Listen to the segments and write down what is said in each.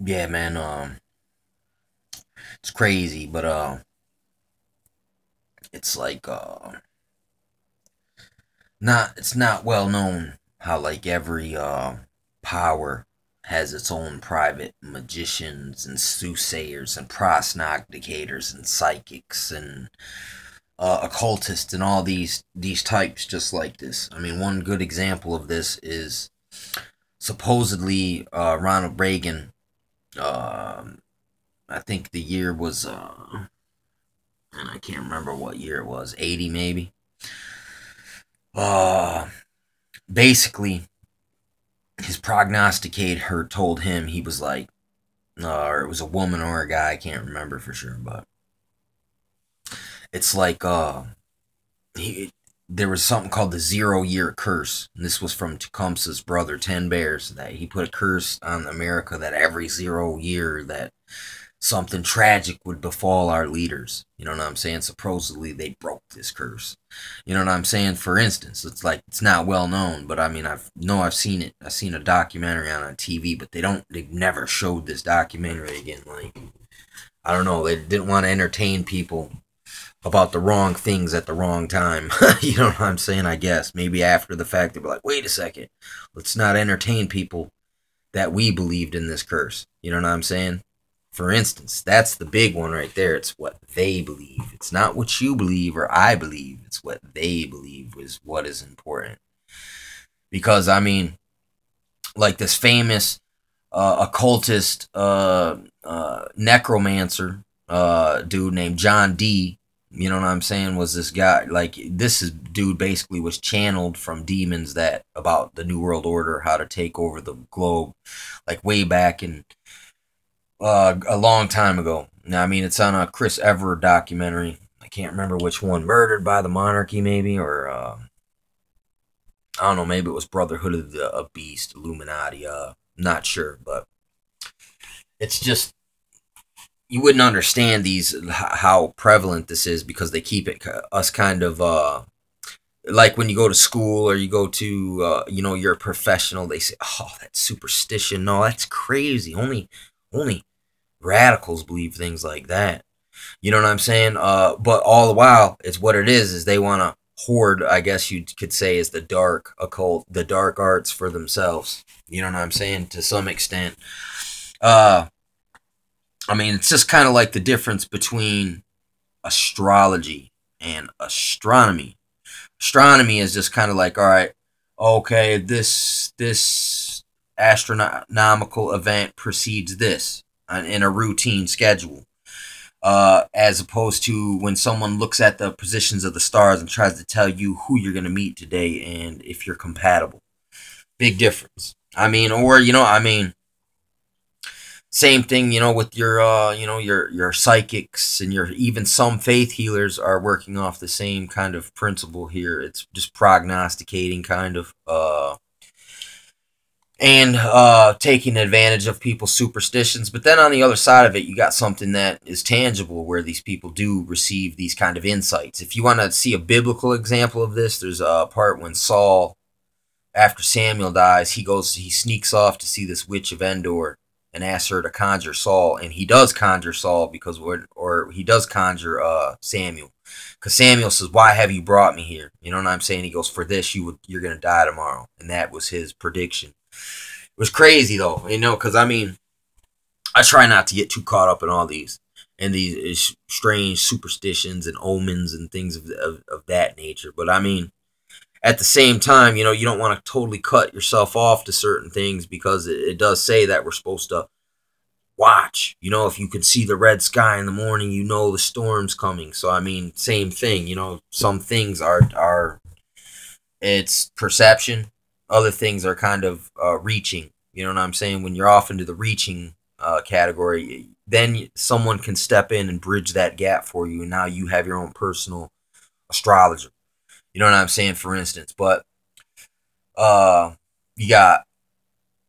Yeah, man. It's crazy, but it's like not it's not well known how like every power has its own private magicians and soothsayers and prognosticators and psychics and occultists and all these types just like this. I mean, one good example of this is supposedly Ronald Reagan. I think the year was and I can't remember what year it was, 80 maybe. Uh, Basically, his prognosticator told him he was like, or it was a woman or a guy, I can't remember for sure, but it's like, he, there was something called the 0 year curse. And this was from Tecumseh's brother, Ten Bears, that he put a curse on America that every 0 year that something tragic would befall our leaders. You know what I'm saying? Supposedly they broke this curse. You know what I'm saying? For instance, it's like it's not well known, but I mean I've seen it. I've seen a documentary on TV, but they've never showed this documentary again. Like I don't know, they didn't want to entertain people about the wrong things at the wrong time. You know what I'm saying? I guess maybe after the fact they were like, wait a second, let's not entertain people that we believed in this curse. You know what I'm saying? For instance, that's the big one right there. It's what they believe. It's not what you believe or I believe. It's what they believe is what is important. Because, I mean, like this famous occultist necromancer dude named John Dee. You know what I'm saying? Was this guy like this is dude basically was channeled from demons that about the New World Order, how to take over the globe, like way back in a long time ago. Now, I mean, it's on a Chris Everett documentary. I can't remember which one. Murdered by the Monarchy, maybe, or I don't know. Maybe it was Brotherhood of the Beast, Illuminati. Not sure, but it's just you wouldn't understand these how prevalent this is because they keep it us kind of like when you go to school or you go to you're a professional. They say, oh, that's superstition. No, that's crazy. Only radicals believe things like that. You know what I'm saying? But all the while, it's what it is they want to hoard, I guess you could say, is the dark occult, the dark arts for themselves. You know what I'm saying? To some extent. Uh, I mean, it's just kind of like the difference between astrology and astronomy. Astronomy is just kind of like, all right, okay, this astronomical event precedes this in a routine schedule. As opposed to when someone looks at the positions of the stars and tries to tell you who you're going to meet today and if you're compatible. Big difference. I mean, or, I mean, same thing, with your, your psychics and your, even some faith healers are working off the same kind of principle here. It's just prognosticating kind of, and taking advantage of people's superstitions. But then on the other side of it, you got something that is tangible where these people do receive these kind of insights. If you want to see a biblical example of this, there's a part when Saul, after Samuel dies, he sneaks off to see this witch of Endor and asks her to conjure Saul, and he does conjure Saul because, or he does conjure Samuel, because Samuel says, "Why have you brought me here?" You know what I'm saying? He goes, "For this, you're gonna die tomorrow," and that was his prediction. It was crazy though, because I mean, I try not to get too caught up in all these and these strange superstitions and omens and things of that nature. But I mean, at the same time, you don't want to totally cut yourself off to certain things because it does say that we're supposed to watch. If you can see the red sky in the morning, the storm's coming. So I mean, same thing. Some things are it's perception. Other things are kind of reaching. You know what I'm saying? When you're off into the reaching category, then someone can step in and bridge that gap for you, and now you have your own personal astrologer. You know what I'm saying? For instance, but uh, you got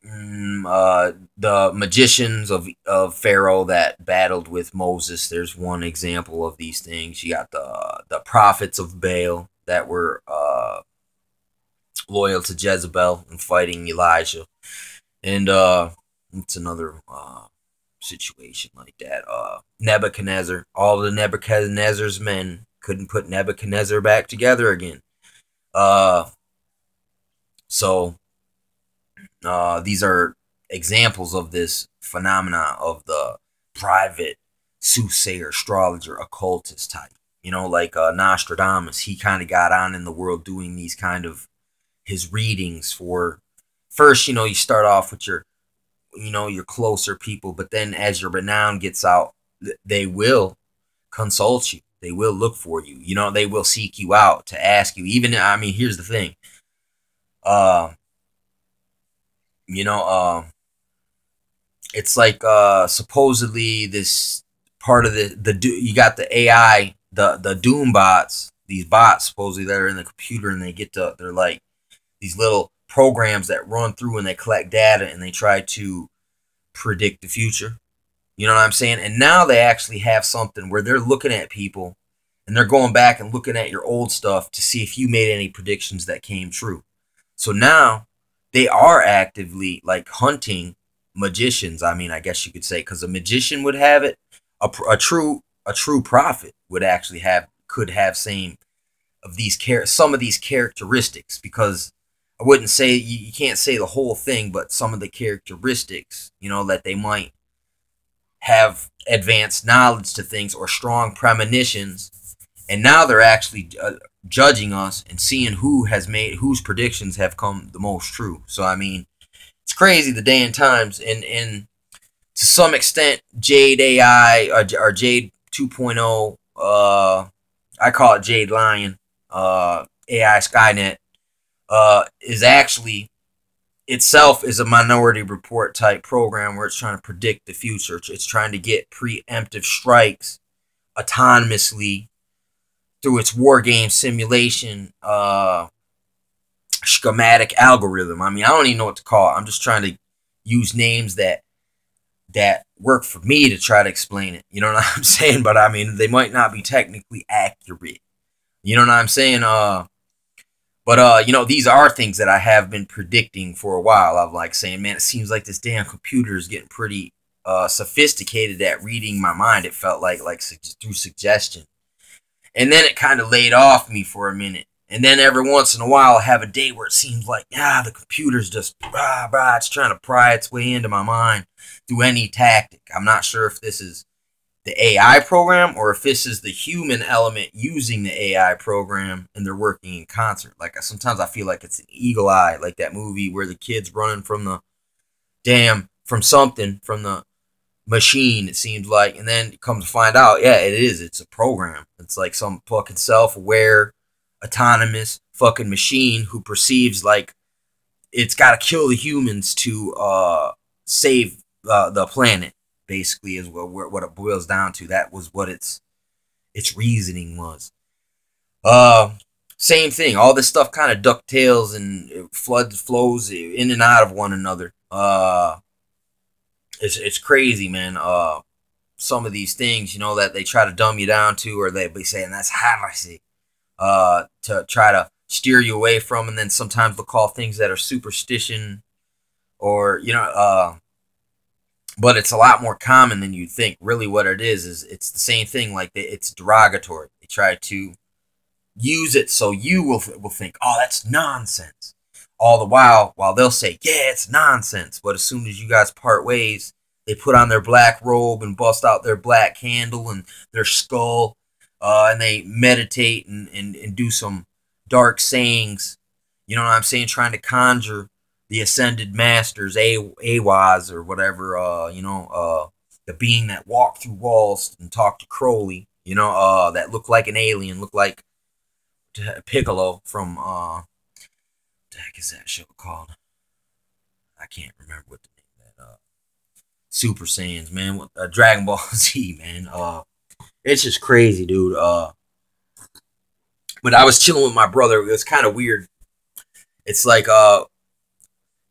the magicians of Pharaoh that battled with Moses. There's one example of these things. You got the prophets of Baal that were loyal to Jezebel and fighting Elijah. And it's another. situation like that. Nebuchadnezzar, all the Nebuchadnezzar's men couldn't put Nebuchadnezzar back together again. Uh, so these are examples of this phenomena of the private soothsayer, astrologer, occultist type. You know, like Nostradamus, he kind of got on in the world doing these kind of his readings for first, you know, you start off with your, you know, your closer people, but then as your renown gets out, they will consult you. They will look for you. You know, they will seek you out to ask you. Even, I mean, here's the thing. You know, it's like supposedly this part of the you got the AI, the doom bots, these bots supposedly that are in the computer, and they get to, they're like these little programs that run through and they collect data and they try to predict the future. You know what I'm saying? And now they actually have something where they're looking at people and they're going back and looking at your old stuff to see if you made any predictions that came true. So now they are actively like hunting magicians. I mean, I guess you could say, because a magician would have it. A true prophet would actually could have same of these some of these characteristics, because I wouldn't say you can't say the whole thing, but some of the characteristics, you know, that they might have advanced knowledge to things or strong premonitions, and now they're actually judging us and seeing whose predictions have come the most true. So I mean, it's crazy the day and times, and to some extent, Jade AI or Jade 2.0, I call it Jade Lion, AI Skynet, is actually itself is a Minority Report type program where it's trying to predict the future. It's trying to get preemptive strikes autonomously through its war game simulation schematic algorithm. I mean, I don't even know what to call it. I'm just trying to use names that work for me to try to explain it. You know what I'm saying? But I mean, they might not be technically accurate. You know what I'm saying? But you know, these are things that I have been predicting for a while. I'm like saying, man, it seems like this damn computer is getting pretty sophisticated at reading my mind. It felt like through suggestion. And then it kind of laid off me for a minute. And then every once in a while, I have a day where it seems like, the computer's just, it's trying to pry its way into my mind through any tactic. I'm not sure if this is the AI program or if this is the human element using the AI program and they're working in concert. Like, sometimes I feel like it's an eagle eye, like that movie where the kid's running from the from the machine, it seems like. And then it comes to find out, it is. It's a program. It's like some fucking self-aware, autonomous fucking machine who perceives like it's got to kill the humans to save the planet, basically, is what it boils down to. That was what its reasoning was. Same thing. All this stuff kind of ducktails and it flows in and out of one another. It's crazy, man. Some of these things, you know, that they try to dumb you down to, or they be saying that's heresy, to try to steer you away from, and then sometimes they'll call things that are superstition, or but it's a lot more common than you think. Really, what it is it's the same thing. Like it's derogatory. They try to use it so you will think, oh, that's nonsense. All the while they'll say, yeah, it's nonsense. But as soon as you guys part ways, they put on their black robe and bust out their black candle and their skull, and they meditate and do some dark sayings. You know what I'm saying? Trying to conjure the ascended masters, Awaz or whatever, the being that walked through walls and talked to Crowley, that looked like an alien, looked like Piccolo from, what the heck is that show called? I can't remember what the name of that, Super Saiyans, man, Dragon Ball Z, man. It's just crazy, dude. But I was chilling with my brother. It was kind of weird. It's like,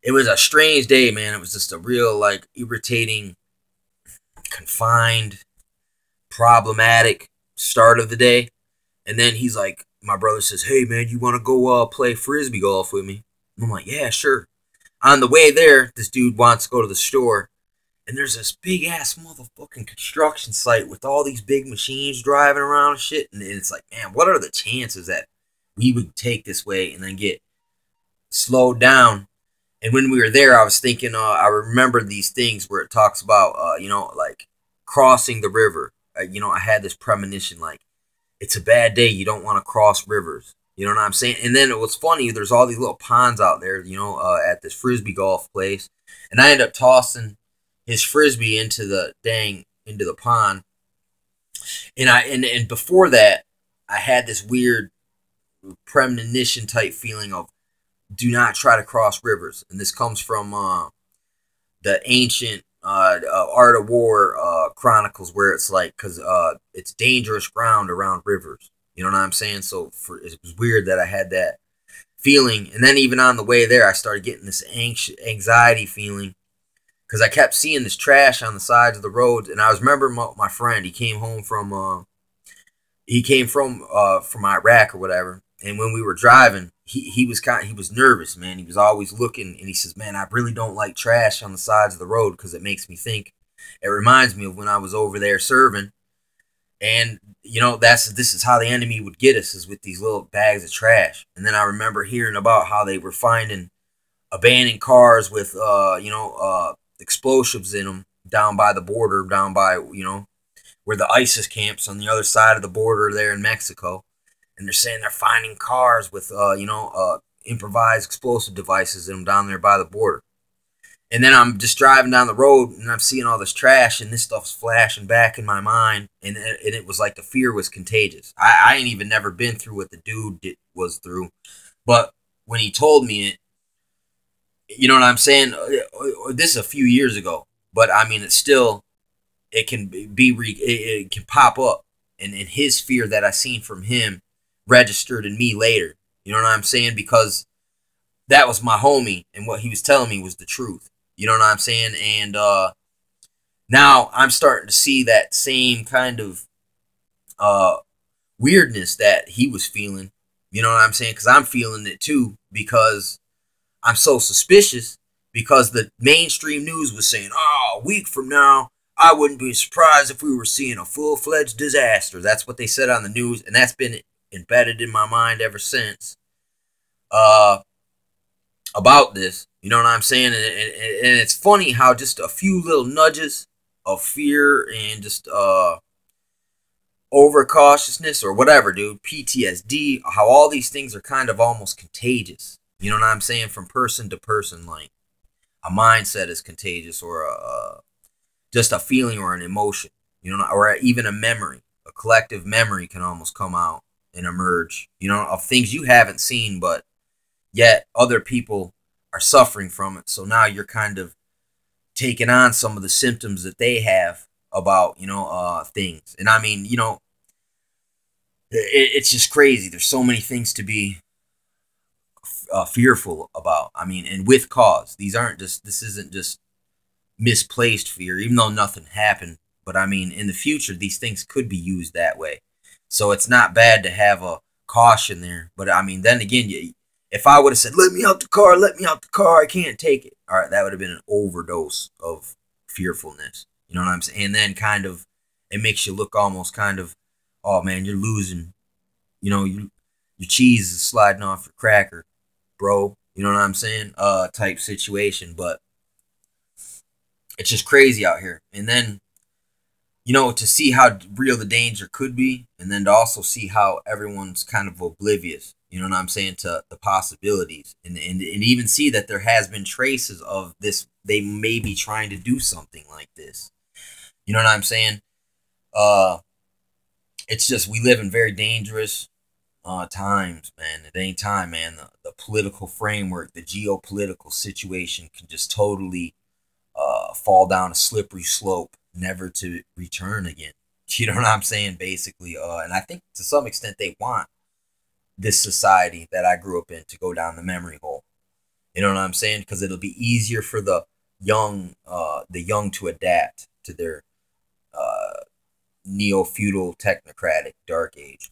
it was a strange day, man. It was just a real, like, irritating, confined, problematic start of the day. And then he's like, my brother says, hey, man, you want to go play frisbee golf with me? And I'm like, yeah, sure. On the way there, this dude wants to go to the store. and there's this big ass motherfucking construction site with all these big machines driving around and shit. And it's like, man, what are the chances that we would take this way and then get slowed down? And when we were there, I was thinking, I remember these things where it talks about, like crossing the river. I had this premonition, like, it's a bad day. You don't want to cross rivers. You know what I'm saying? And then it was funny. There's all these little ponds out there, at this frisbee golf place. And I ended up tossing his frisbee into the pond. And before that, I had this weird premonition type feeling of do not try to cross rivers. And this comes from the ancient Art of War chronicles, where it's like, because it's dangerous ground around rivers. You know what I'm saying? So it was weird that I had that feeling. And then even on the way there, I started getting this anxiety feeling because I kept seeing this trash on the sides of the roads. And I was remembering my friend. He came home from from Iraq or whatever. And when we were driving, he was nervous, man. He was always looking, and he says, "Man, I really don't like trash on the sides of the road because it makes me think. It reminds me of when I was over there serving, and this is how the enemy would get us, is with these little bags of trash." And then I remember hearing about how they were finding abandoned cars with explosives in them down by the border, down by where the ISIS camps on the other side of the border there in Mexico. And they're saying they're finding cars with, improvised explosive devices in them down there by the border. And then I'm just driving down the road, and I'm seeing all this trash, and this stuff's flashing back in my mind. And it was like the fear was contagious. I ain't even never been through what the dude was through. But when he told me it, you know what I'm saying? This is a few years ago. But, I mean, it's still, it can pop up. And his fear that I seen from him registered in me later. You know what I'm saying? Because that was my homie, and what he was telling me was the truth. You know what I'm saying? And now I'm starting to see that same kind of weirdness that he was feeling. You know what I'm saying? Because I'm feeling it too, because I'm so suspicious, because the mainstream news was saying, oh, a week from now, I wouldn't be surprised if we were seeing a full-fledged disaster. That's what they said on the news, and that's been embedded in my mind ever since about this. You know what I'm saying? And it's funny how just a few little nudges of fear and just overcautiousness or whatever, dude, PTSD, how all these things are kind of almost contagious. You know what I'm saying? From person to person, like a mindset is contagious, or just a feeling or an emotion, or even a memory. A collective memory can almost come out and emerge, of things you haven't seen, but yet other people are suffering from it. So now you're kind of taking on some of the symptoms that they have about, things. And I mean, it's just crazy. There's so many things to be fearful about. I mean, and with cause. This isn't just misplaced fear, even though nothing happened. But I mean, in the future, these things could be used that way. So it's not bad to have a caution there. But I mean, then again, if I would have said, let me out the car, I can't take it. All right, that would have been an overdose of fearfulness. You know what I'm saying? And then kind of, it makes you look almost kind of, oh man, you're losing. Your cheese is sliding off your cracker, bro. You know what I'm saying? Type situation. But it's just crazy out here. And then, to see how real the danger could be, and then to also see how everyone's kind of oblivious, you know what I'm saying, to the possibilities, and even see that there has been traces of this. They may be trying to do something like this. You know what I'm saying? It's just, we live in very dangerous times, man. At any time, man, the political framework, the geopolitical situation can just totally fall down a slippery slope, never to return again. You know what I'm saying? Basically, and I think to some extent they want this society that I grew up in to go down the memory hole. You know what I'm saying? Because it'll be easier for the young to adapt to their neo-feudal technocratic dark age.